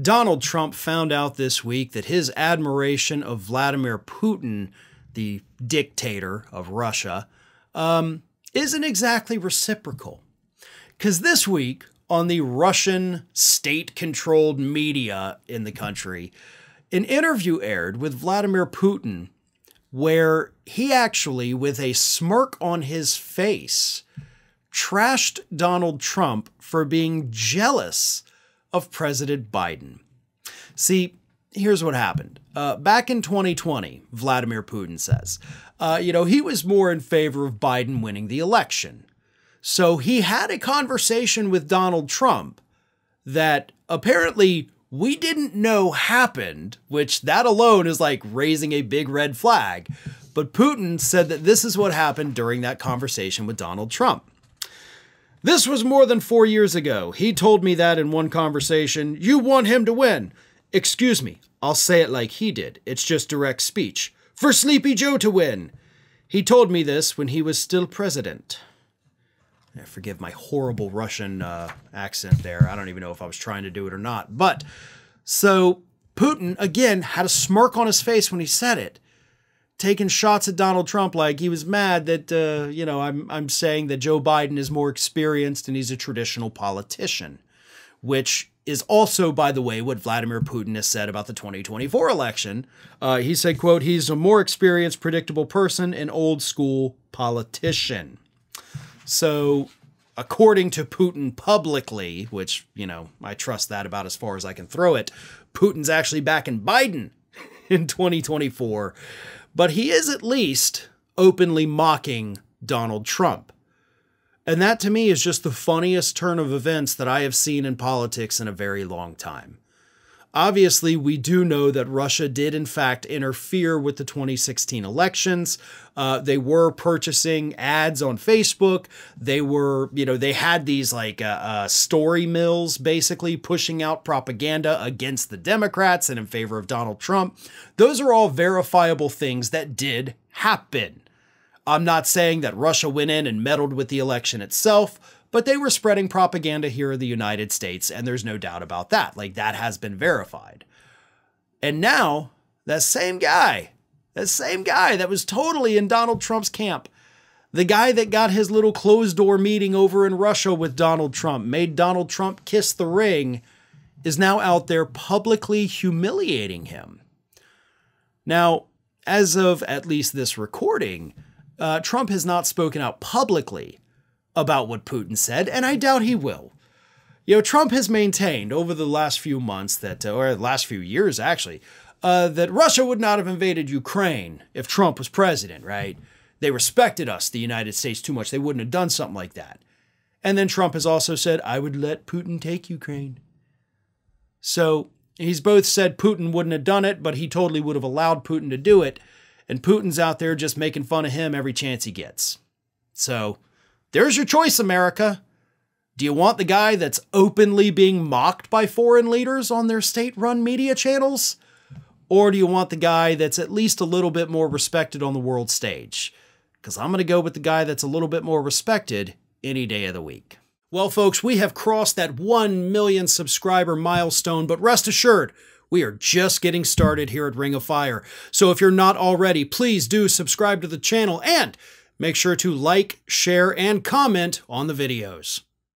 Donald Trump found out this week that his admiration of Vladimir Putin, the dictator of Russia, isn't exactly reciprocal. Because this week, on the Russian state-controlled media in the country, an interview aired with Vladimir Putin where he actually, with a smirk on his face, trashed Donald Trump for being jealous of President Biden. See, here's what happened. Back in 2020, Vladimir Putin says, he was more in favor of Biden winning the election. So he had a conversation with Donald Trump that apparently we didn't know happened, which that alone is like raising a big red flag. But Putin said that this is what happened during that conversation with Donald Trump. This was more than 4 years ago. He told me that in one conversation. You want him to win. Excuse me, I'll say it like he did. It's just direct speech. For Sleepy Joe to win. He told me this when he was still president. Forgive my horrible Russian accent there. I don't even know if I was trying to do it or not. But so Putin, again, had a smirk on his face when he said it, taking shots at Donald Trump like he was mad that, I'm saying that Joe Biden is more experienced and he's a traditional politician, which is also, by the way, what Vladimir Putin has said about the 2024 election. He said, quote, he's a more experienced, predictable person, an old school politician. So, according to Putin publicly, which, I trust that about as far as I can throw it, Putin's actually backing Biden in 2024. But he is at least openly mocking Donald Trump. And that to me is just the funniest turn of events that I have seen in politics in a very long time. Obviously, we do know that Russia did, in fact, interfere with the 2016 elections. They were purchasing ads on Facebook. They were, they had these story mills basically pushing out propaganda against the Democrats and in favor of Donald Trump. Those are all verifiable things that did happen. I'm not saying that Russia went in and meddled with the election itself, but they were spreading propaganda here in the United States, and there's no doubt about that. That has been verified. And now, that same guy that was totally in Donald Trump's camp, the guy that got his little closed-door meeting over in Russia with Donald Trump, made Donald Trump kiss the ring, is now out there publicly humiliating him. Now, as of at least this recording, Trump has not spoken out publicly about what Putin said, and I doubt he will. Trump has maintained over the last few months that, or the last few years actually, that Russia would not have invaded Ukraine if Trump was president, right? They respected us, the United States, too much. They wouldn't have done something like that. And then Trump has also said, I would let Putin take Ukraine. So he's both said Putin wouldn't have done it, but he totally would have allowed Putin to do it. And Putin's out there just making fun of him every chance he gets. So there's your choice, America. Do you want the guy that's openly being mocked by foreign leaders on their state-run media channels? Or do you want the guy that's at least a little bit more respected on the world stage? Because I'm going to go with the guy that's a little bit more respected any day of the week. Well, folks, we have crossed that 1 million subscriber milestone, but rest assured, we are just getting started here at Ring of Fire. So if you're not already, please do subscribe to the channel and make sure to like, share, and comment on the videos.